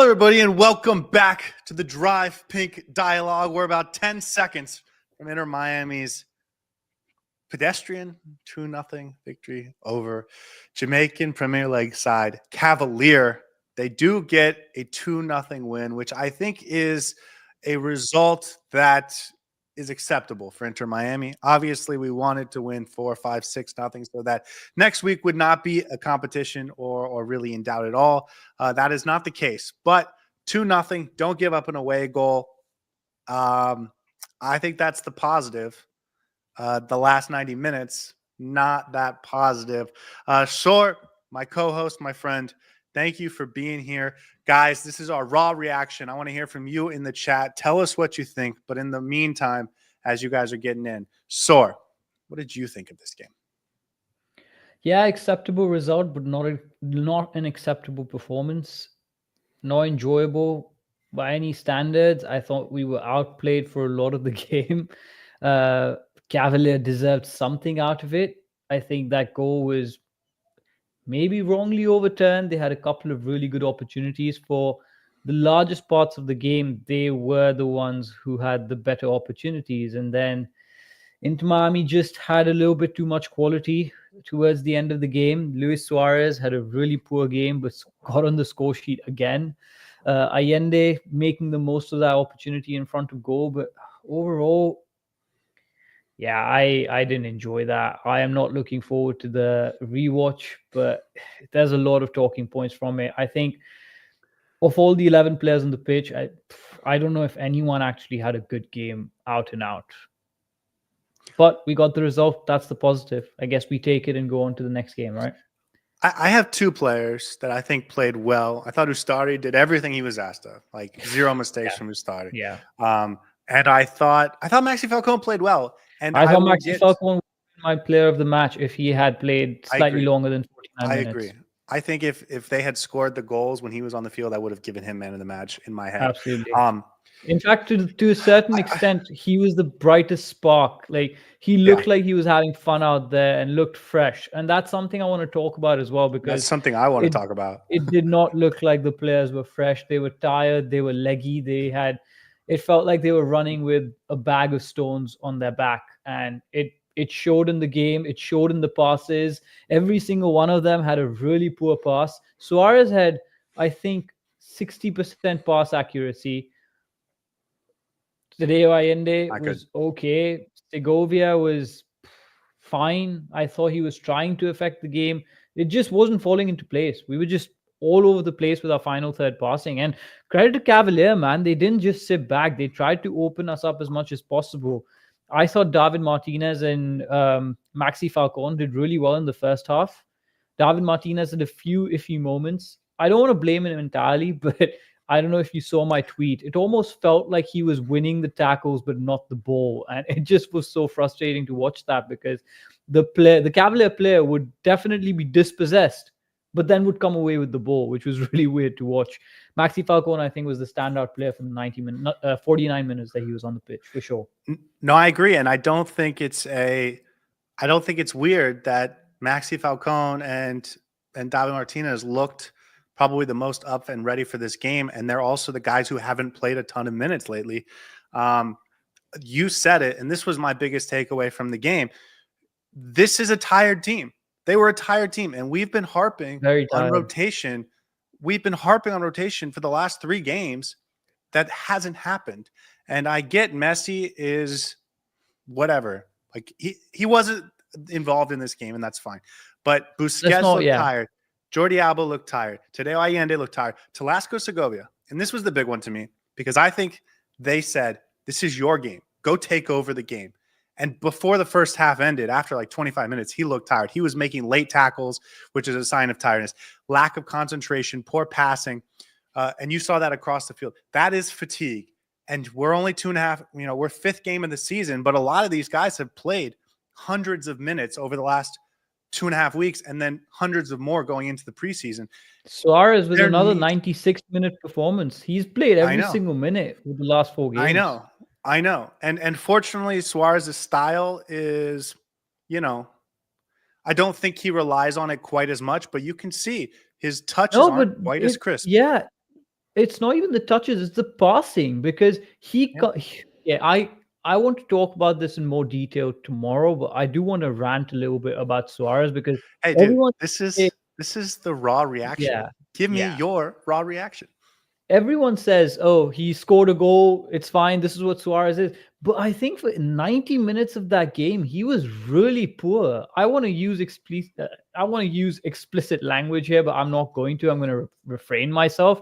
everybody, and welcome back to the Drive Pink Dialogue. We're about 10 seconds from Inter Miami's pedestrian 2-0 victory over Jamaican Premier League side Cavalier. They do get a 2-0 win, which I think is a result that is acceptable for Inter Miami. Obviously, we wanted to win 4, 5, 6-0 so that next week would not be a competition or really in doubt at all. That is not the case. But 2-0, don't give up an away goal. I think that's the positive. The last 90 minutes, not that positive. Saur, my co-host, my friend, thank you for being here. Guys, this is our raw reaction. I want to hear from you in the chat. Tell us what you think. But in the meantime, as you guys are getting in, Saur, what did you think of this game? Yeah, acceptable result, but not an acceptable performance. Not enjoyable by any standards. I thought we were outplayed for a lot of the game. Cavalier deserved something out of it. I think that goal was maybe wrongly overturned. They had a couple of really good opportunities. For the largest parts of the game, they were the ones who had the better opportunities. And then Inter Miami just had a little bit too much quality towards the end of the game. Luis Suarez had a really poor game, but got on the score sheet again. Allende making the most of that opportunity in front of goal. But overall, yeah, I didn't enjoy that. I am not looking forward to the rewatch, but there's a lot of talking points from it. I think of all the 11 players on the pitch, I don't know if anyone actually had a good game out and out. But we got the result. That's the positive. I guess we take it and go on to the next game, right? I have two players that I think played well. I thought Ustari did everything he was asked of, like zero mistakes from Ustari. Yeah. And I thought Maxi Falcone played well. And I thought Maxi Falcone was my player of the match if he had played slightly longer than 49 minutes. I agree. I think if they had scored the goals when he was on the field, I would have given him man of the match in my head. Absolutely. In fact, to a certain extent, he was the brightest spark. Like, he looked like he was having fun out there and looked fresh. And that's something I want to talk about as well, because that's something I want to talk about. It did not look like the players were fresh. They were tired. They were leggy. It felt like they were running with a bag of stones on their back. And it showed in the game. It showed in the passes. Every single one of them had a really poor pass. Suarez had, I think, 60% pass accuracy. Today, Allende was okay. Segovia was fine. I thought he was trying to affect the game. It just wasn't falling into place. We were just all over the place with our final third passing. And credit to Cavalier, man. They didn't just sit back. They tried to open us up as much as possible. I thought David Martinez and Maxi Falcone did really well in the first half. David Martinez had a few iffy moments. I don't want to blame him entirely, but I don't know if you saw my tweet. It almost felt like he was winning the tackles, but not the ball. And it just was so frustrating to watch that, because the Cavalier player would definitely be dispossessed, but then would come away with the ball, which was really weird to watch. Maxi Falcone, I think, was the standout player from the 49 minutes that he was on the pitch, for sure. No, I agree. And I don't think it's weird that Maxi Falcone and David Martinez looked probably the most up and ready for this game. And they're also the guys who haven't played a ton of minutes lately. You said it, and this was my biggest takeaway from the game. This is a tired team. They were a tired team, and we've been harping on rotation. We've been harping on rotation for the last 3 games. That hasn't happened. And I get Messi is whatever. Like, he wasn't involved in this game, and that's fine. But Busquets looked tired. Jordi Alba looked tired. Tadeo Allende looked tired. Telasco Segovia, and this was the big one to me, because I think they said, this is your game. Go take over the game. And before the first half ended, after like 25 minutes, he looked tired. He was making late tackles, which is a sign of tiredness. Lack of concentration, poor passing. And you saw that across the field. That is fatigue. And we're only 2.5, we're 5th game of the season, but a lot of these guys have played hundreds of minutes over the last 2.5 weeks, and then hundreds of more going into the preseason. Suarez with another 96-minute performance. He's played every single minute for the last 4 games. I know. And fortunately, Suarez's style is, I don't think he relies on it quite as much, but you can see his touch aren't quite as crisp. Yeah. It's not even the touches, it's the passing because I want to talk about this in more detail tomorrow, but I do want to rant a little bit about Suarez because Hey, dude, everyone this say- is the raw reaction. yeah, Give me yeah. your raw reaction. Everyone says, "Oh, he scored a goal. It's fine. This is what Suarez is." But I think for 90 minutes of that game, he was really poor. I want to use explicit language here, but I'm not going to. I'm going to refrain myself.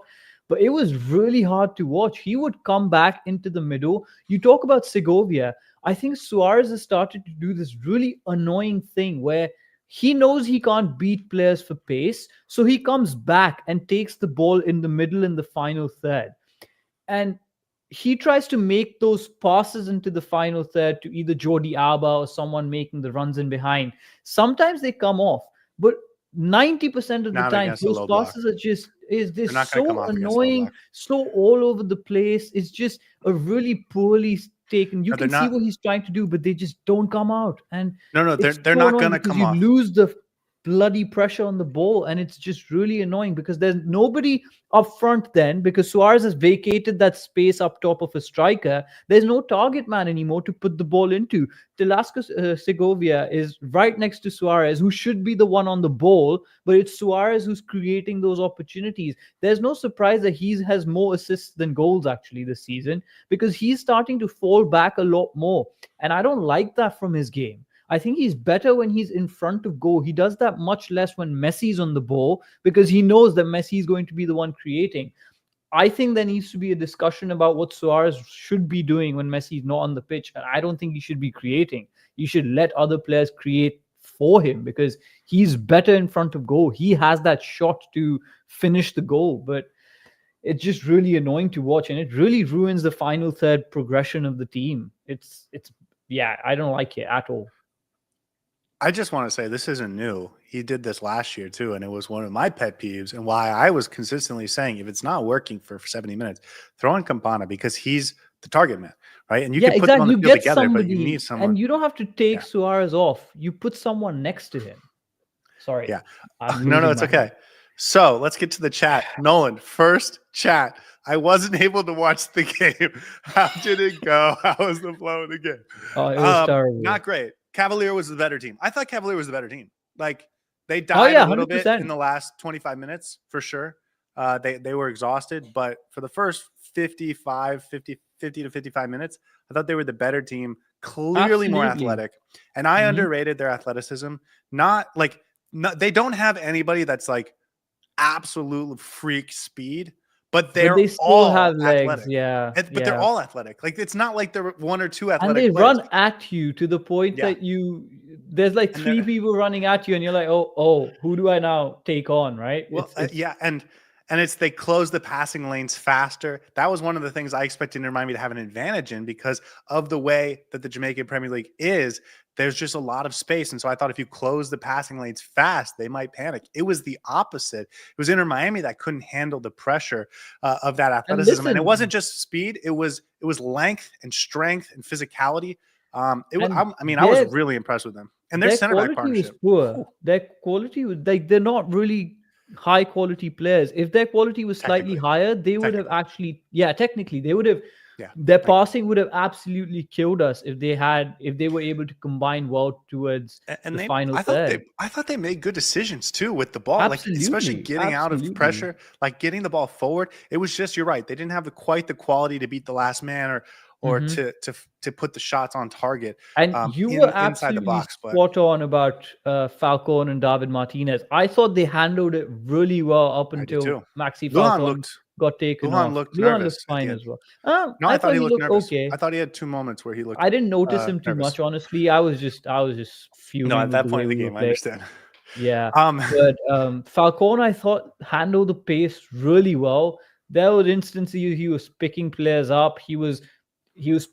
But it was really hard to watch. He would come back into the middle. You talk about Segovia. I think Suarez has started to do this really annoying thing where he knows he can't beat players for pace, so he comes back and takes the ball in the middle in the final third. And he tries to make those passes into the final third to either Jordi Alba or someone making the runs in behind. Sometimes they come off, but 90% of the Not time, against a those low block. passes are just is They're this not going to come so off against a low annoying, block. so all over the place. It's just a really poorly taken. You No, they're can see not. what he's trying to do, but they just don't come out. And No, it's they're so not annoying going to because come you off. lose the bloody pressure on the ball, and it's just really annoying because there's nobody up front then because Suarez has vacated that space up top of a striker. There's no target man anymore to put the ball into. Telasco Segovia is right next to Suarez, who should be the one on the ball, but it's Suarez who's creating those opportunities. There's no surprise that he has more assists than goals actually this season because he's starting to fall back a lot more. And I don't like that from his game. I think he's better when he's in front of goal. He does that much less when Messi's on the ball because he knows that Messi is going to be the one creating. I think there needs to be a discussion about what Suarez should be doing when Messi is not on the pitch. And I don't think he should be creating. You should let other players create for him because he's better in front of goal. He has that shot to finish the goal, but it's just really annoying to watch and it really ruins the final third progression of the team. It's yeah, I don't like it at all. I just want to say this isn't new. He did this last year too, and it was one of my pet peeves and why I was consistently saying if it's not working for 70 minutes, throw in Campana because he's the target man, right? And you Yeah, can put them on exactly. the You field get together, but you somebody, need someone. and you don't have to take Yeah. Suarez off. You put someone next to him. Sorry. Yeah. I'm No, losing it's my okay. So let's get to the chat. Nolan, first chat. I wasn't able to watch the game. How did it go? How was the flow of the game? Oh, it was terrible. Not great. Cavalier was the better team. I thought Cavalier was the better team. Like they Oh died yeah, a little bit 100%. in the last 25 minutes for sure. They were exhausted, but for the first 50 to 55 minutes, I thought they were the better team, clearly more Absolutely. athletic. And I Mhm. underrated their athleticism. They don't have anybody that's like absolute freak speed, but they're they still all have legs. athletic. Yeah. But they're all athletic. Like it's not like there were one or two And athletic they players. run at you to the point Yeah. that there's like And three they're people running at you, and you're like, oh, who do I now take on? Right? well, It's yeah, and it's they close the passing lanes faster. That was one of the things I expected Inter Miami to have an advantage in because of the way that the Jamaican Premier League is. There's just a lot of space, and so I thought if you close the passing lanes fast, they might panic. It was the opposite. It was Inter Miami that couldn't handle the pressure of that and athleticism, and it listen, wasn't just speed. It was length and strength and physicality. I was really impressed with them, and their center back quality was partnership. poor. Whew, Their quality was like they're not really high quality players. If their quality was slightly technically, higher, they would have actually, technically, they would have. yeah. Their Thank you. passing would have absolutely killed us if they were able to combine well towards And the final I third. thought they made good decisions too with the ball, like especially Absolutely, getting out of absolutely. pressure, like getting the ball forward. It was just you're right. They didn't have quite the quality to beat the last man or Mhm. to put the shots on target And you were inside the absolutely box. But spot on about Falcon and David Martinez. I thought they handled it really well up I did until too. Maxi Lujan Falcon got taken Lujan off. looked Luan nervous looked at the fine end. as well. No, I I thought thought he he looked looked nervous. okay. I thought he had 2 moments where he looked. I didn't notice him too nervous. much, honestly. I was just fuming No, at with that the point way in the we were game, I playing. understand. Yeah, Um, but Falcone, I thought handled the pace really well. There were instances he was picking players up. He was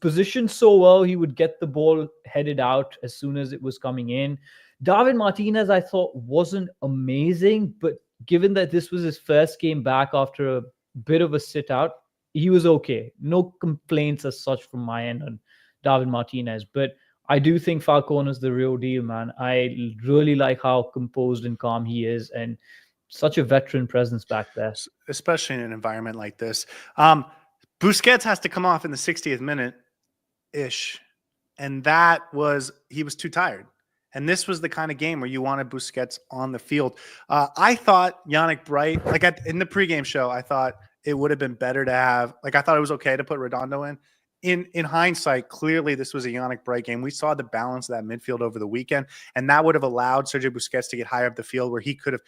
positioned so well. He would get the ball headed out as soon as it was coming in. Darwin Martinez, I thought wasn't amazing, but given that this was his first game back after a bit of a sit out, he was okay. No complaints as such from my end on Darwin Martinez, but I do think Falcone is the real deal, man. I really like how composed and calm he is. And such a veteran presence back there. Especially in an environment like this. Busquets has to come off in the 60th minute-ish, and he was too tired. And this was the kind of game where you wanted Busquets on the field. I thought Yannick Bright, in the pregame show, I thought it would have been better to have, I thought it was okay to put Redondo in. In hindsight, clearly this was a Yannick Bright game. We saw the balance of that midfield over the weekend, and that would have allowed Sergio Busquets to get higher up the field where he could have,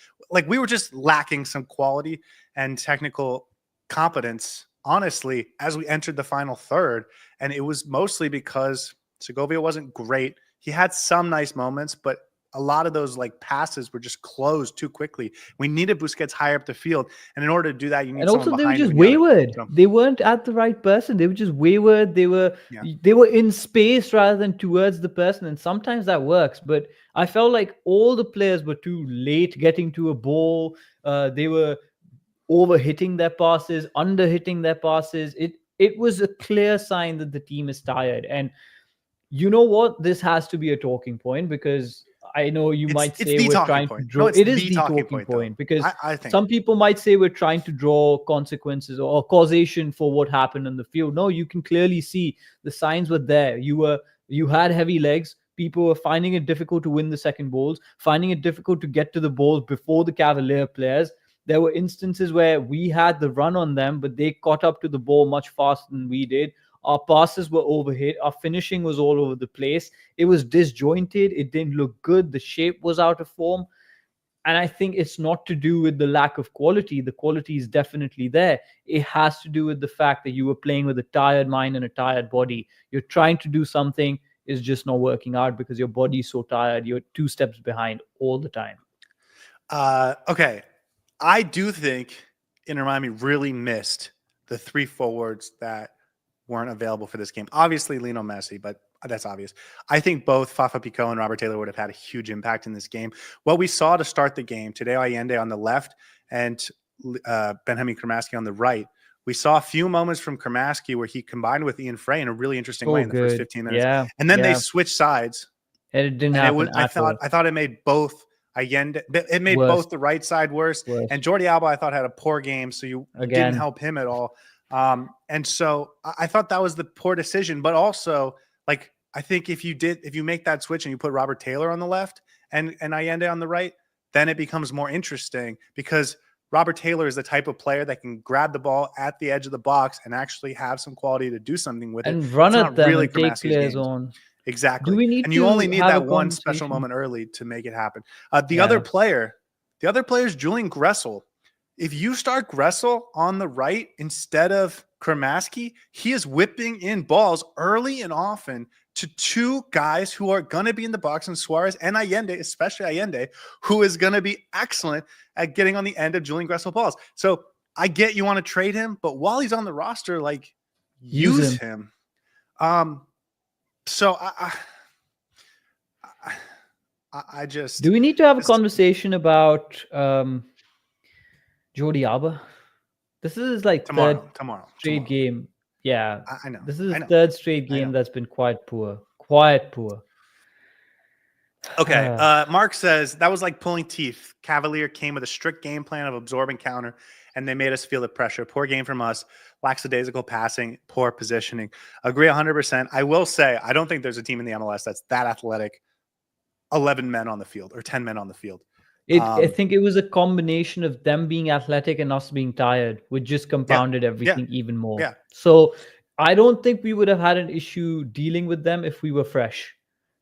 we were just lacking some quality and technical competence, honestly, as we entered the final third. And it was mostly because Segovia wasn't great. He had some nice moments, but a lot of those passes were just closed too quickly. We needed Busquets higher up the field, and in order to do that, you need someone behind. And also, they were just wayward. They weren't at the right person. They were just wayward. They were in space rather than towards the person, and sometimes that works. But I felt like all the players were too late getting to a ball. They were overhitting their passes, underhitting their passes. It was a clear sign that the team is tired. And you know what? This has to be a talking point, because I know you might say we're trying to draw. It is the talking point because I think some people might say we're trying to draw consequences or causation for what happened on the field. No, you can clearly see the signs were there. You had heavy legs. People were finding it difficult to win the second balls, finding it difficult to get to the balls before the Cavalier players. There were instances where we had the run on them, but they caught up to the ball much faster than we did. Our passes were overhit. Our finishing was all over the place. It was disjointed. It didn't look good. The shape was out of form. And I think it's not to do with the lack of quality. The quality is definitely there. It has to do with the fact that you were playing with a tired mind and a tired body. You're trying to do something, it's just not working out because your body's so tired. You're 2 steps behind all the time. Okay. I do think Inter Miami really missed the 3 forwards that weren't available for this game. Obviously, Lionel Messi, but that's obvious. I think both Fafa Picault and Robert Taylor would have had a huge impact in this game. What we saw to start the game, Tadeo Allende on the left and Benjamin Kramaski on the right, we saw a few moments from Kramaski where he combined with Ian Frey in a really interesting way in the first 15 minutes. Yeah, and then they switched sides. And it didn't happen. I thought it made both Allende, it made both the right side worse. And Jordi Alba, I thought, had a poor game, so you didn't help him at all. And so I thought that was the poor decision, but also I think if you make that switch and you put Robert Taylor on the left and Allende on the right, then it becomes more interesting because Robert Taylor is the type of player that can grab the ball at the edge of the box and actually have some quality to do something with it. And run at them and take players on. Exactly. And you only need that one special moment early to make it happen. The other player is Julian Gressel. If you start Gressel on the right instead of Kramaski, he is whipping in balls early and often to 2 guys who are going to be in the box, and Suarez and Allende, especially Allende, who is going to be excellent at getting on the end of Julian Gressel balls. So I get you want to trade him, but while he's on the roster, use him. So I just... Do we need to have a conversation about Jordi Alba? This is tomorrow straight game. Yeah, I know. This is the 3rd straight game that's been quite poor. Okay. Mark says that was like pulling teeth. Cavalier came with a strict game plan of absorbing counter, and they made us feel the pressure. Poor game from us. Lackadaisical passing, poor positioning. Agree 100%. I will say, I don't think there's a team in the MLS that's that athletic. 11 men on the field or 10 men on the field. I think it was a combination of them being athletic and us being tired, which just compounded everything even more. Yeah. So I don't think we would have had an issue dealing with them if we were fresh.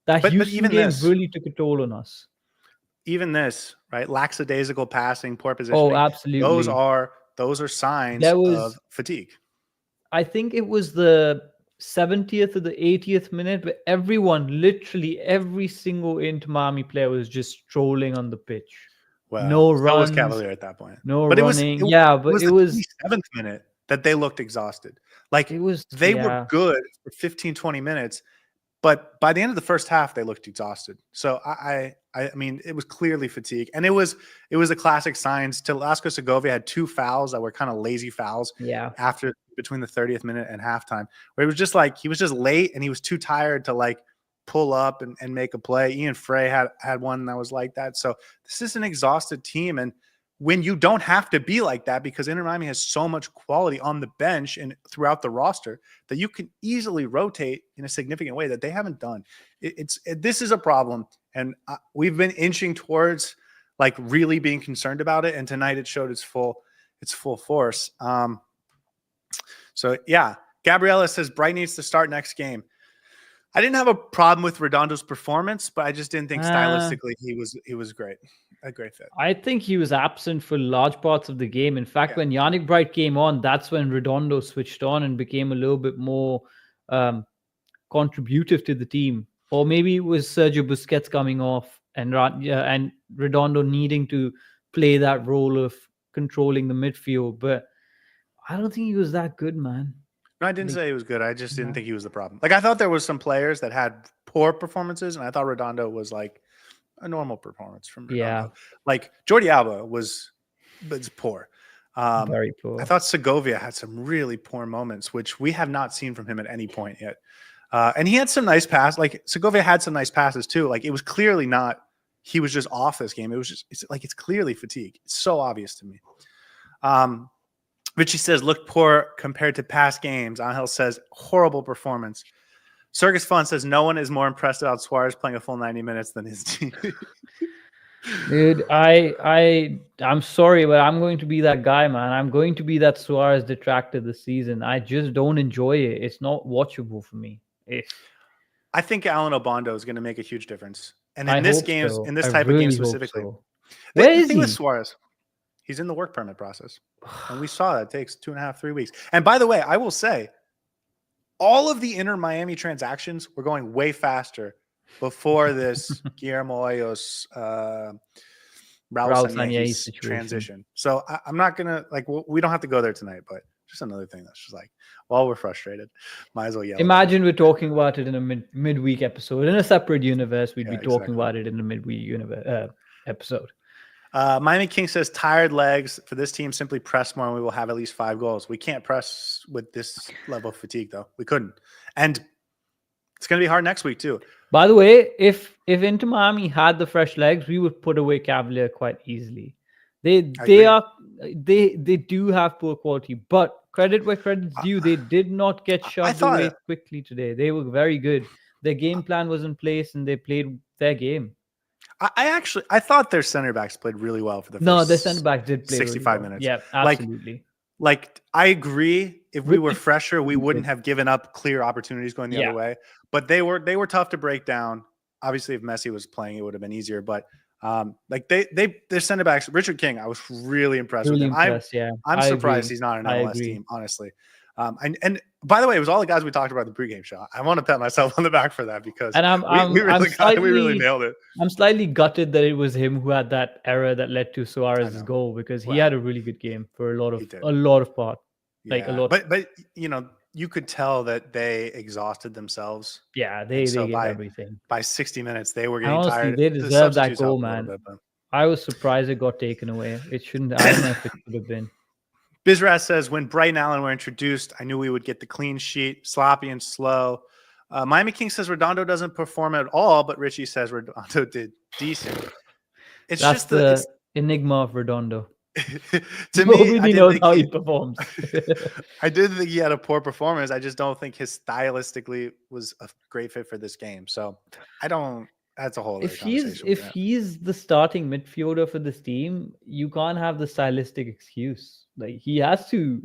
That Houston game really took a toll on us. Even this, right? Lackadaisical passing, poor positioning. Oh, absolutely. Those are signs of fatigue. I think it was the 70th or the 80th minute where everyone, literally every single Inter Miami player was just strolling on the pitch. Well, no runs. Was Cavalier at that point. No running. It was the 7th minute that they looked exhausted. They were good for 15, 20 minutes, but by the end of the first half, they looked exhausted. So I mean, it was clearly fatigue, and it was a classic signs. Telasco Segovia had 2 fouls that were kind of lazy fouls. Yeah. Between the 30th minute and halftime, where it was just he was just late and he was too tired to pull up and make a play. Ian Frey had one that was like that. So this is an exhausted team, and when you don't have to be like that, because Inter Miami has so much quality on the bench and throughout the roster that you can easily rotate in a significant way that they haven't done. This is a problem, and we've been inching towards like really being concerned about it. And tonight it showed its full force. So yeah, Gabriella says Bright needs to start next game. I didn't have a problem with Redondo's performance, but I just didn't think stylistically he was great. A great fit. I think he was absent for large parts of the game. In fact, when Yannick Bright came on, that's when Redondo switched on and became a little bit more contributive to the team. Or maybe it was Sergio Busquets coming off and Redondo needing to play that role of controlling the midfield. But I don't think he was that good, man. No, I didn't say he was good. I just didn't think he was the problem. Like, I thought there was some players that had poor performances, and I thought Redondo was like a normal performance from Redondo. Yeah. Like Jordi Alba was poor. Very poor. I thought Segovia had some really poor moments, which we have not seen from him at any point yet. And he had some nice passes. Like Segovia had some nice passes too. Like it was clearly not, he was just off this game. It was just, it's clearly fatigue. It's so obvious to me. Richie says, looked poor compared to past games. Angel says, horrible performance. Circus Fun says, no one is more impressed about Suarez playing a full 90 minutes than his team. Dude, I'm sorry, but I'm going to be that guy, man. I'm going to be that Suarez detractor this season. I just don't enjoy it. It's not watchable for me. I think Alan Obondo is going to make a huge difference. And in this game, in this type of game specifically. Where is he? With Suarez, he's in the work permit process. And we saw that it takes 2.5, 3 weeks. And by the way, I will say, all of the Inter Miami transactions were going way faster before this Guillermo Hoyos, Raul Sanllehi transition. So I'm not going to, like, we don't have to go there tonight, but just another thing that's just like, well, we're frustrated. Might as well yell. Imagine we're talking about it in a midweek episode. In a separate universe, we'd be talking about it in a midweek episode. Miami King says, tired legs for this team, simply press more and we will have at least 5 goals. We can't press with this level of fatigue, though. We couldn't. And it's going to be hard next week, too. By the way, if Inter Miami had the fresh legs, we would put away Cavalier quite easily. They do have poor quality, but credit where credit's due. They did not get shoved away quickly today. They were very good. Their game plan was in place and they played their game. I thought their center backs played really well for the first their center back did play 65 really well. minutes. Yeah, absolutely. Like I agree. If we were fresher, we wouldn't have given up clear opportunities going the other way. But they were tough to break down. Obviously, if Messi was playing, it would have been easier. But like their center backs, Richard King, I was really impressed with him. I'm surprised he's not an MLS team, honestly. And by the way, it was all the guys we talked about in the pregame show. I want to pat myself on the back for that because we really nailed it. I'm slightly gutted that it was him who had that error that led to Suarez's goal because he had a really good game for a lot of part. But you know, you could tell that they exhausted themselves. Yeah, they gave everything. By 60 minutes, they were getting tired. They deserved that goal, man. I was surprised it got taken away. It shouldn't. I don't know if it should have been. Bizraz says, when Bright and Allen were introduced, I knew we would get the clean sheet, sloppy and slow. Miami King says Redondo doesn't perform at all, but Richie says Redondo did decent. That's just the enigma of Redondo. To me, nobody knows how he performs. I did think he had a poor performance. I just don't think his stylistically was a great fit for this game. So I don't. That's a whole other conversation. If he's the starting midfielder for this team, you can't have the stylistic excuse. Like he has to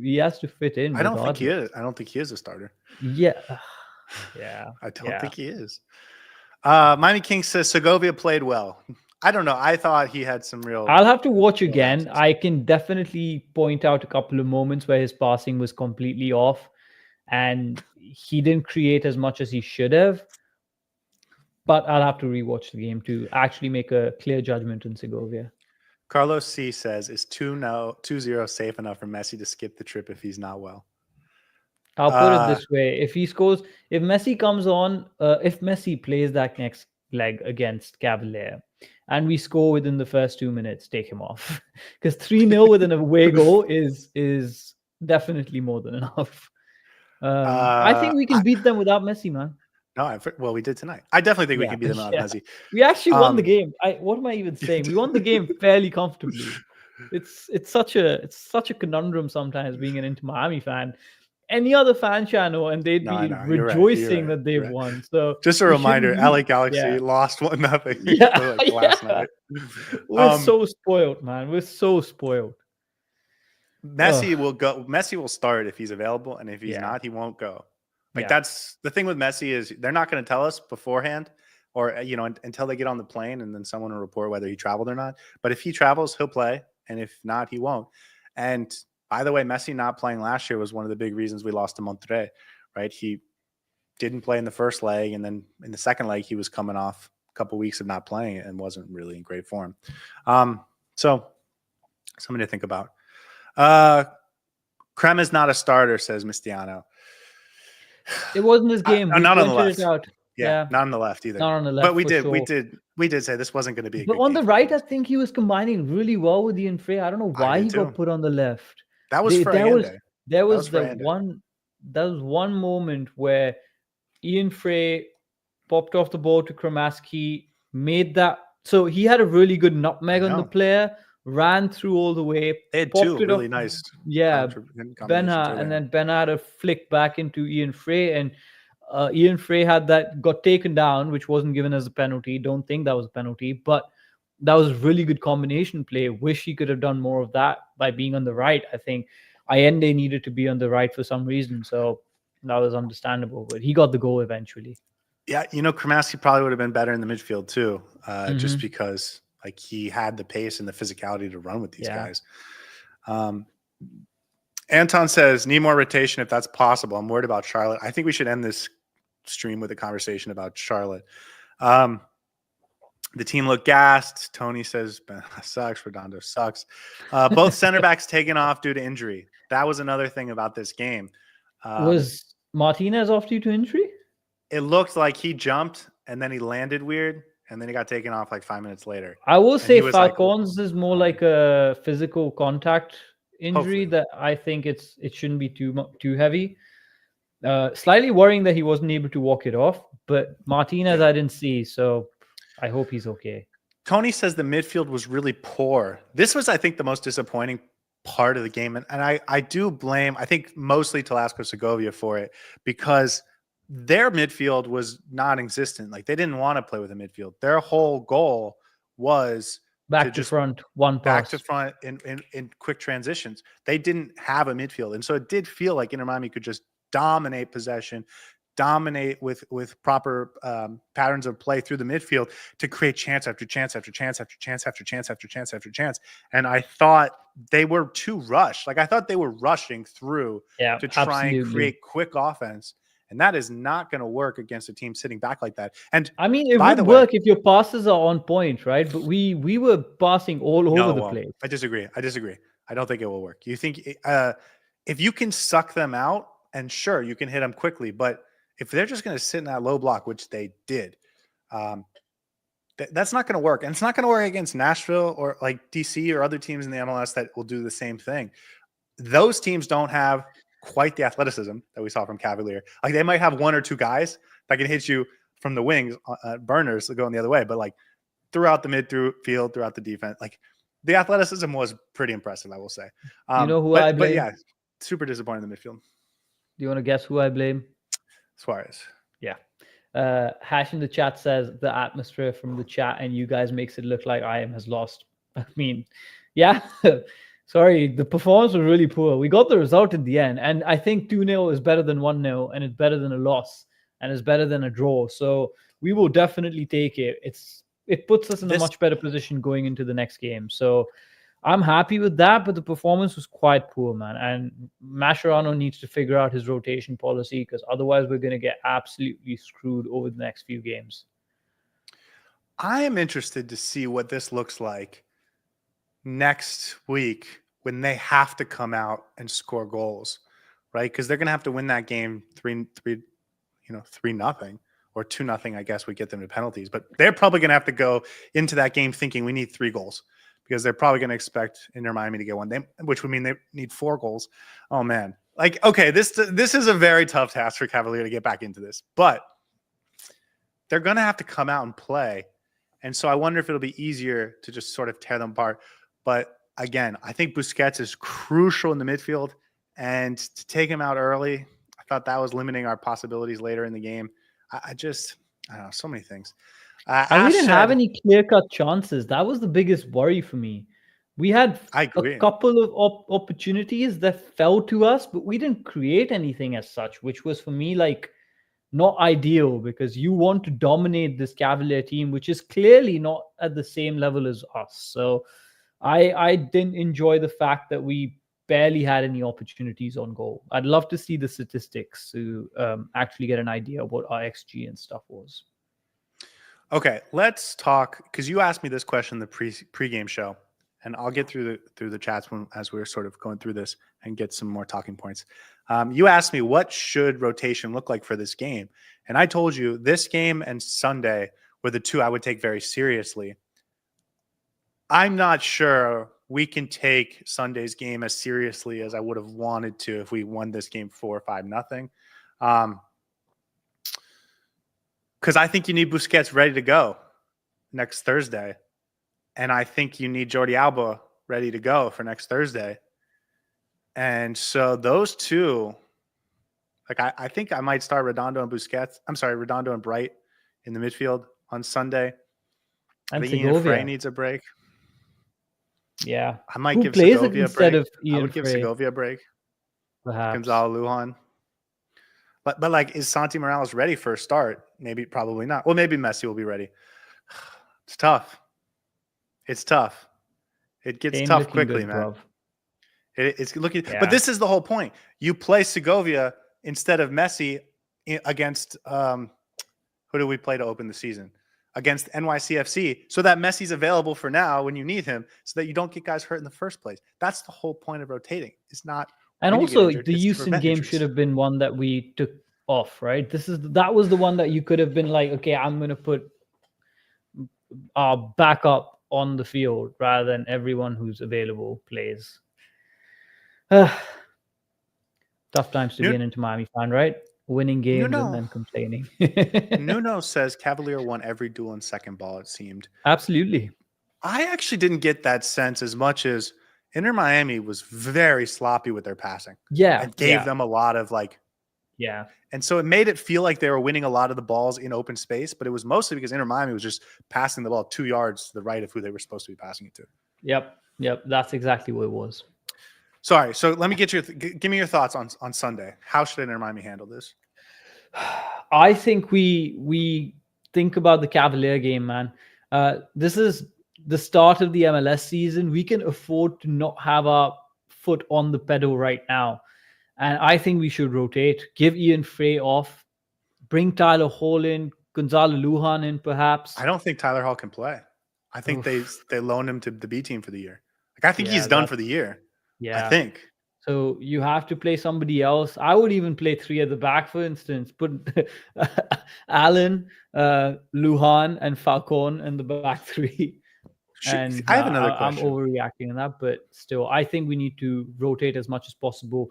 fit in. I don't think he is. I don't think he is a starter. Yeah. I don't think he is. Miami King says Segovia played well. I don't know. I thought he had some real. I'll have to watch again. I can definitely point out a couple of moments where his passing was completely off, and he didn't create as much as he should have. But I'll have to rewatch the game to actually make a clear judgment in Segovia. Carlos C says, is 2-0 safe enough for Messi to skip the trip if he's not well? I'll put it this way. If he scores, if Messi comes on, if Messi plays that next leg against Cavalier and we score within the first 2 minutes, take him off. Because 3-0 with an away goal is definitely more than enough. I think we can beat them without Messi, man. No, well, we did tonight. I definitely think we can beat them out of Messi. We actually won the game. What am I even saying? We won the game fairly comfortably. It's such a conundrum sometimes being an Inter Miami fan. Any other fan channel, and they'd No, I be know. You're right. You're rejoicing right. that they've You're right. won. So Just a we shouldn't reminder, LA be. Galaxy Yeah, lost 1-0 yeah, for like last yeah. night. We're so spoiled, man. We're so spoiled. Messi will go. Messi will start if he's available, and if he's Yeah, not, he won't go. Like yeah. that's the thing with Messi is they're not going to tell us beforehand, or until they get on the plane, and then someone will report whether he traveled or not. But if he travels, he'll play, and if not, he won't. And by the way, Messi not playing last year was one of the big reasons we lost to Monterrey, right? He didn't play in the first leg, and then in the second leg, he was coming off a couple weeks of not playing and wasn't really in great form. So something to think about. Krem is not a starter, says Mistiano. It wasn't his game. We Not on the pointed left. it out. Yeah, Yeah, not on the left either. not on the But left for sure. we did say this wasn't going to be a But good on game the for right, I him. think he was combining really well with Ian Frey. I don't know I why did he got too. put on the left. That was for There was Allende. there That was was for the Allende. one moment where Ian Frey popped off the ball to Kramaski, made that. So he had a really good nutmeg on the player, ran through all the way, They had popped two it really off. nice Yeah, combinations And early then on. Ben had a flick back into Ian Frey, and Ian Frey got taken down, which wasn't given as a penalty. Don't think that was a penalty, but that was really good combination play. Wish he could have done more of that by being on the right. I think Allende needed to be on the right for some reason, so that was understandable. But he got the goal eventually. Yeah, Kramaski probably would have been better in the midfield too, just Mhm. because like he had the pace and the physicality to run with these Yeah. guys. Anton says, need more rotation if that's possible. I'm worried about Charlotte. I think we should end this stream with a conversation about Charlotte. The team looked gassed. Tony says, sucks. Redondo sucks. Both center backs taken off due to injury. That was another thing about this game. Was Martinez off due to injury? It looked like he jumped and then he landed weird and then he got taken off like 5 minutes later. I will say was Falcons is more like a physical contact injury Hopefully. that I think it shouldn't be too heavy. Slightly worrying that he wasn't able to walk it off, but Martinez I didn't see, so I hope he's okay. Tony says the midfield was really poor. This was, I think, the most disappointing part of the game. And I do blame, I think, mostly Talasco Segovia for it because their midfield was non-existent. Like they didn't want to play with a midfield. Their whole goal was back to front, one pass. Back to front in quick transitions. They didn't have a midfield. And so it did feel like Inter Miami could just dominate possession, dominate with proper patterns of play through the midfield to create chance after chance after chance after chance after chance after chance after chance. And I thought they were too rushed. Like I thought they were rushing through to try and create quick offense. And that is not going to work against a team sitting back like that. And I mean, it would work if your passes are on point, right? But we were passing all over the place. I disagree. I don't think it will work. You think if you can suck them out, and sure, you can hit them quickly, but if they're just going to sit in that low block, which they did, that's not going to work. And it's not going to work against Nashville or like DC or other teams in the MLS that will do the same thing. Those teams don't have quite the athleticism that we saw from Cavalier. Like they might have one or two guys that can hit you from the wings, burners going the other way, but like throughout the midfield, throughout the defense, like the athleticism was pretty impressive, I will say. You know who I blame? But yeah, super disappointing in the midfield. Do you want to guess who I blame? Suarez. Yeah. Hash in the chat says the atmosphere from the chat and you guys makes it look like IM has lost. I mean, yeah. Sorry, the performance was really poor. We got the result in the end, and I think 2-0 is better than 1-0, and it's better than a loss, and it's better than a draw. So we will definitely take it. It puts us in a much better position going into the next game. So I'm happy with that, but the performance was quite poor, man. And Mascherano needs to figure out his rotation policy because otherwise we're going to get absolutely screwed over the next few games. I am interested to see what this looks like next week when they have to come out and score goals, right? Because they're going to have to win that game 3-0 or 2-0. I guess we get them to penalties, but they're probably going to have to go into that game thinking we need 3 goals because they're probably going to expect Inter Miami to get one, which would mean they need 4 goals. Oh man, like okay, this is a very tough task for Cavalier to get back into this, but they're going to have to come out and play, and so I wonder if it'll be easier to just sort of tear them apart. But again, I think Busquets is crucial in the midfield, and to take him out early, I thought that was limiting our possibilities later in the game. I don't know, so many things. And we Ash didn't have said, any clear-cut chances. That was the biggest worry for me. We had I a agree. couple of opportunities that fell to us, but we didn't create anything as such, which was for me like not ideal because you want to dominate this Cavalier team, which is clearly not at the same level as us. So I didn't enjoy the fact that we barely had any opportunities on goal. I'd love to see the statistics to actually get an idea of what our XG and stuff was. Okay, let's talk, because you asked me this question in the pregame show, and I'll get through the chats as we're sort of going through this and get some more talking points. You asked me what should rotation look like for this game, and I told you this game and Sunday were the two I would take very seriously. I'm not sure we can take Sunday's game as seriously as I would have wanted to if we won this game 4-5-0. Because I think you need Busquets ready to go next Thursday. And I think you need Jordi Alba ready to go for next Thursday. And so those two, like I think I might start Redondo and Bright in the midfield on Sunday. And I think Ian Frey needs a break. Yeah. I might give Segovia a break. I would give Segovia a break. Perhaps. Gonzalo Lujan. But like, is Santi Morales ready for a start? Maybe, probably not. Well, maybe Messi will be ready. It's tough. It's tough. It gets tough quickly, man. Bro. It's looking. Yeah. But this is the whole point. You play Segovia instead of Messi against who do we play to open the season? Against NYCFC, so that Messi's available for now when you need him, so that you don't get guys hurt in the first place. That's the whole point of rotating. It's not. And also, the Houston game should have been one that we took off, right? That was the one that you could have been like, okay, I'm going to put our backup on the field rather than everyone who's available plays. Tough times to be an Inter Miami fan, right? Winning games and then complaining. Nuno says Cavalier won every duel in second ball, it seemed. Absolutely. I actually didn't get that sense as much as Inter Miami was very sloppy with their passing. Yeah. And gave them a lot of and so it made it feel like they were winning a lot of the balls in open space, but it was mostly because Inter Miami was just passing the ball 2 yards to the right of who they were supposed to be passing it to. Yep. That's exactly what it was. Sorry. So let me get give me your thoughts on Sunday. How should Inter Miami handle this? I think we think about the Cavalier game, man. This is the start of the MLS season. We can afford to not have our foot on the pedal right now. And I think we should rotate, give Ian Frey off, bring Tyler Hall in, Gonzalo Lujan in perhaps. I don't think Tyler Hall can play. I think they loaned him to the B team for the year. Like, I think he's done for the year. Yeah. I think. So you have to play somebody else. I would even play three at the back, for instance. Put Allen, Lujan, and Falcon in the back three. And I have another question. I'm overreacting on that, but still, I think we need to rotate as much as possible.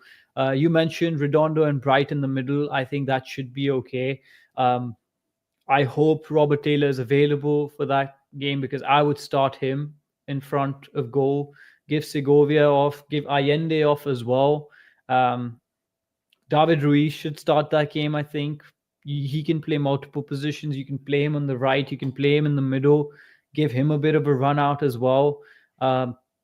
You mentioned Redondo and Bright in the middle. I think that should be okay. I hope Robert Taylor is available for that game because I would start him in front of goal. Give Segovia off. Give Allende off as well. David Ruiz should start that game, I think. He can play multiple positions. You can play him on the right. You can play him in the middle. Give him a bit of a run out as well.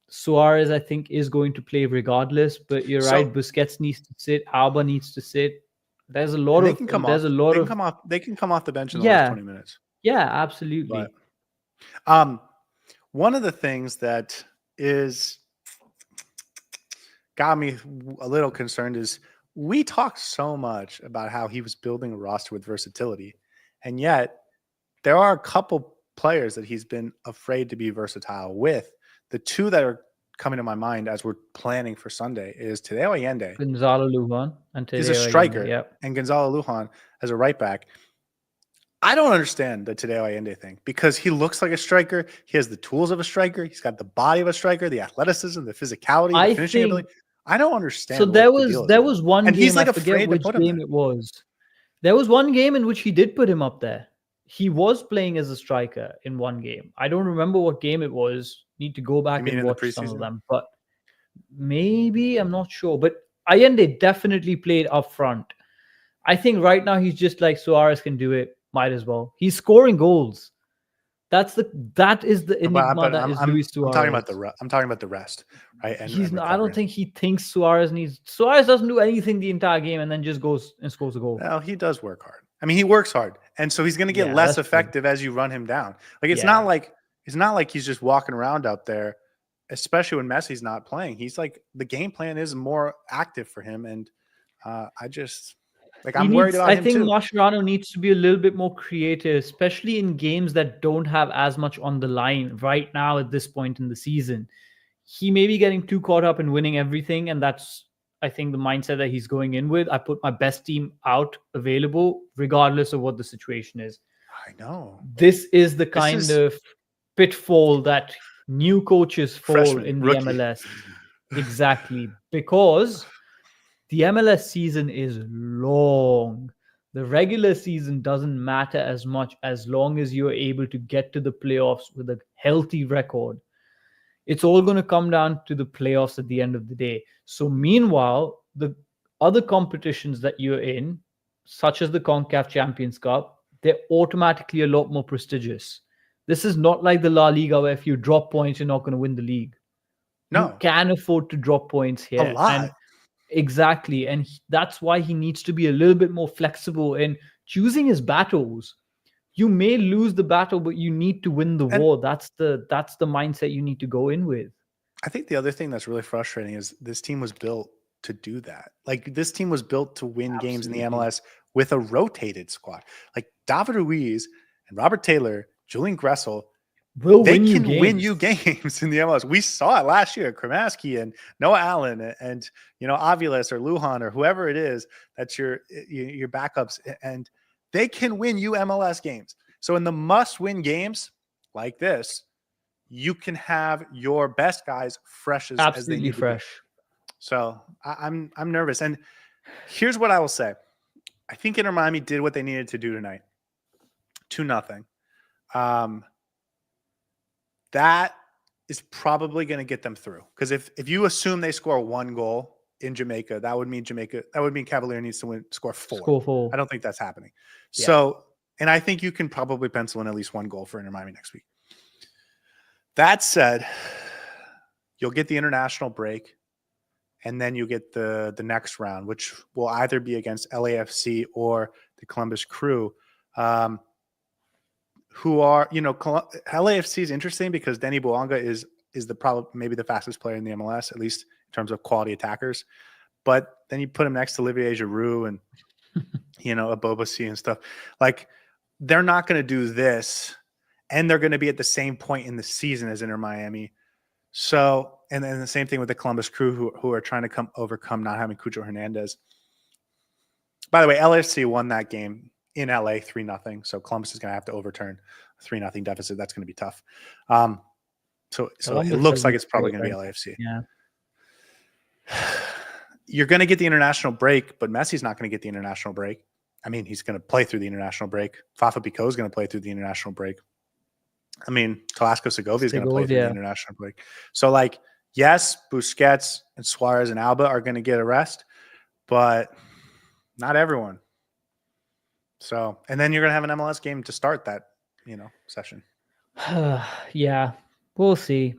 Suarez, I think, is going to play regardless. But you're right. Busquets needs to sit. Alba needs to sit. There's a lot of. They can come off the bench in the last 20 minutes. Yeah, absolutely. But, one of the things that got me a little concerned is we talked so much about how he was building a roster with versatility, and yet there are a couple players that he's been afraid to be versatile with. The two that are coming to my mind as we're planning for Sunday is Tadeo Allende. Gonzalo Lujan. He's a striker. And Gonzalo Lujan as a right back. I don't understand the Tadeo Allende thing because he looks like a striker. He has the tools of a striker. He's got the body of a striker, the athleticism, the physicality, the finishing ability. I don't understand. So there was one game, he's like I forget which game it was. There was one game in which he did put him up there. he was playing as a striker in one game. I don't remember what game it was. Need to go back mean and in the watch some of preseason? them, but maybe I'm not sure. But Allende definitely played up front. I think right now he's just like Suarez can do it. Might as well. He's scoring goals. That is the enigma But that is Luis I'm talking about Suarez. I'm talking about the rest, right? And I don't recovery. think he thinks Suarez needs. Suarez doesn't do anything the entire game and then just goes and scores a goal. Well, he does work hard. I mean, he works hard, and so he's going to get Yeah, less that's true. effective as you run him down. Like it's Yeah. not like he's just walking around out there, especially when Messi's not playing. He's like the game plan is more active for him, and I just like I'm worried about I him think too. Mascherano needs to be a little bit more creative, especially in games that don't have as much on the line right now at this point in the season. He may be getting too caught up in winning everything, and that's, I think, the mindset that he's going in with. I put my best team out available, regardless of what the situation is. I know. This is the kind of pitfall that new coaches fall in the rookie. MLS. Exactly. Because the MLS season is long. The regular season doesn't matter as much as long as you're able to get to the playoffs with a healthy record. It's all going to come down to the playoffs at the end of the day. So, meanwhile, the other competitions that you're in, such as the CONCACAF Champions Cup, they're automatically a lot more prestigious. This is not like the La Liga where if you drop points, you're not going to win the league. No, You can afford to drop points here. a lot. And exactly. And that's why he needs to be a little bit more flexible in choosing his battles. You may lose the battle, but you need to win the war. That's the mindset you need to go in with. I think the other thing that's really frustrating is this team was built to do that. Like this team was built to win games in the MLS with a rotated squad. Like David Ruiz and Robert Taylor, Julian Gressel, they can win you games in the MLS. We saw it last year. Kremaski and Noah Allen and Aviles or Lujan or whoever it is that's your backups, and they can win you MLS games. So in the must-win games like this, you can have your best guys fresh as they need fresh. To be. So I'm nervous. And here's what I will say. I think Inter Miami did what they needed to do tonight. 2-0. That is probably going to get them through. Because if you assume they score 1 goal in Jamaica, that would mean Cavalier needs to score 4. Score 4. I don't think that's happening. Yeah. So, and I think you can probably pencil in at least 1 goal for Inter Miami next week. That said, you'll get the international break, and then you get the next round, which will either be against LAFC or the Columbus Crew, who are, LAFC is interesting because Denny Bouanga is maybe the fastest player in the MLS, at least in terms of quality attackers. But then you put him next to Olivier Giroud and, Abobasi and stuff. Like, they're not going to do this. And they're going to be at the same point in the season as Inter Miami. So, and then the same thing with the Columbus Crew who are trying to overcome not having Cucho Hernandez. By the way, LAFC won that game in LA 3-0. So Columbus is going to have to overturn a 3-0 deficit. That's going to be tough. So it looks like it's probably going to be LAFC. Yeah. You're going to get the international break, but Messi's not going to get the international break. I mean, he's going to play through the international break. Fafa Picault is going to play through the international break. I mean, Telasco Segovia is going to play through the international break. So, yes, Busquets and Suarez and Alba are going to get a rest, but not everyone. So, and then you're going to have an MLS game to start that, session. Yeah, we'll see.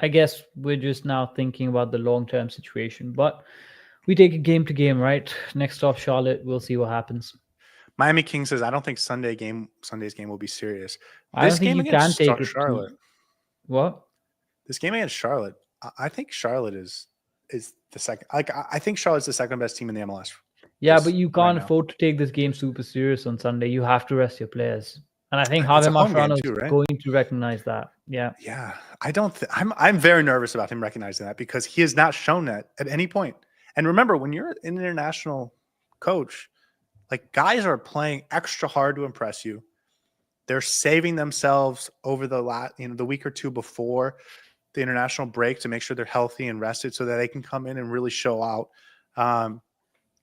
I guess we're just now thinking about the long-term situation, but we take it game to game, right? Next off Charlotte, we'll see what happens. Miami King says, I don't think Sunday's game will be serious. I don't think you can take it. Charlotte. What? This game against Charlotte, I think Charlotte is the second. I think Charlotte's the second best team in the MLS. Yeah, but you can't afford to take this game super serious on Sunday. You have to rest your players. And I think Javier Mascherano is going to recognize that. Yeah. Yeah. I'm very nervous about him recognizing that because he has not shown that at any point. And remember, when you're an international coach, guys are playing extra hard to impress you. They're saving themselves over the week or two before the international break to make sure they're healthy and rested so that they can come in and really show out.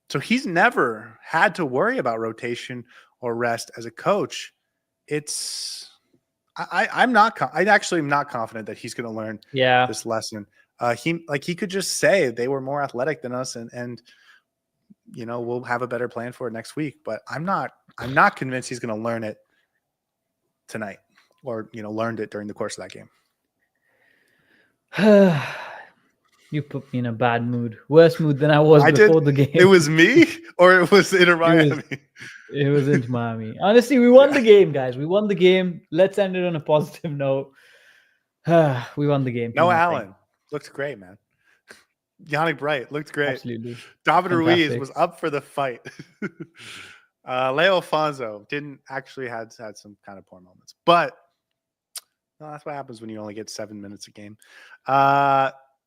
So he's never had to worry about rotation or rest as a coach. I actually am not confident that he's going to learn Yeah. this lesson. He could just say they were more athletic than us, and we'll have a better plan for it next week. But I'm not convinced he's going to learn it tonight, or learned it during the course of that game. You put me in a bad mood, worse mood than I was before the game. It was me, or it was Inter Miami. It was Inter Miami. Honestly, we won the game, guys. We won the game. Let's end it on a positive note. We won the game. No, Allen looked great, man. Yannick Bright looked great. Absolutely. David Ruiz was up for the fight. Leo Alfonso didn't actually had some kind of poor moments, but that's what happens when you only get 7 minutes a game.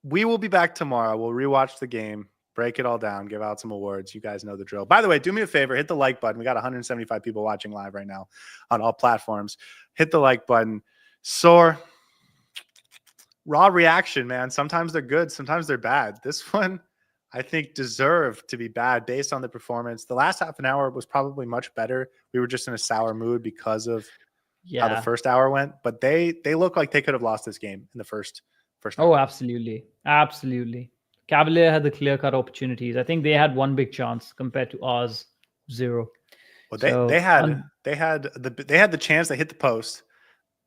We will be back tomorrow. We'll rewatch the game, break it all down, give out some awards. You guys know the drill. By the way, do me a favor, hit the like button. We got 175 people watching live right now on all platforms. Hit the like button. Saur, raw reaction, man. Sometimes they're good, sometimes they're bad. This one, I think, deserved to be bad based on the performance. The last half an hour was probably much better. We were just in a sour mood because of how the first hour went. But they look like they could have lost this game in the first hour. Oh, absolutely. Absolutely. Cavalier had the clear-cut opportunities. I think they had one big chance compared to ours, 0. Well, they had the chance. They hit the post.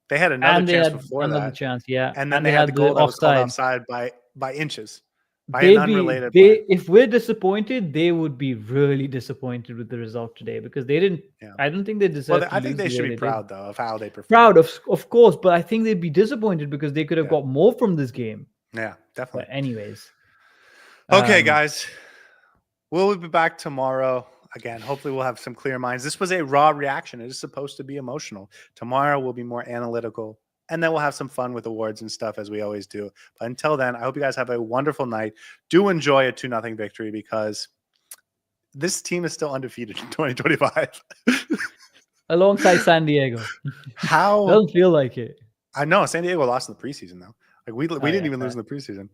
They had another chance before another chance, yeah. And then they had the goal that was called offside by inches. By an unrelated if we're disappointed, they would be really disappointed with the result today because they didn't. Yeah. I don't think they deserve. Well, I think they should be proud though of how they performed. Proud of course, but I think they'd be disappointed because they could have got more from this game. Yeah, definitely. But anyways, okay, guys, we'll be back tomorrow. Again, hopefully we'll have some clear minds. This was a raw reaction. It is supposed to be emotional. Tomorrow we'll be more analytical. And then we'll have some fun with awards and stuff as we always do. But until then, I hope you guys have a wonderful night. Do enjoy a 2-0 victory because this team is still undefeated in 2025. Alongside San Diego. How? Doesn't feel like it. I know. San Diego lost in the preseason, though. Like we didn't even lose in the preseason.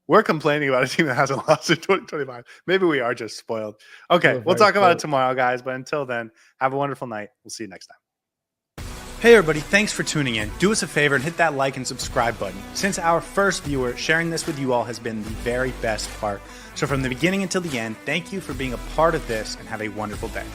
We're complaining about a team that hasn't lost in 2025. Maybe we are just spoiled. Okay, we'll talk about it tomorrow, guys. But until then, have a wonderful night. We'll see you next time. Hey everybody, thanks for tuning in. Do us a favor and hit that like and subscribe button. Since our first viewer, sharing this with you all has been the very best part. So from the beginning until the end, thank you for being a part of this and have a wonderful day.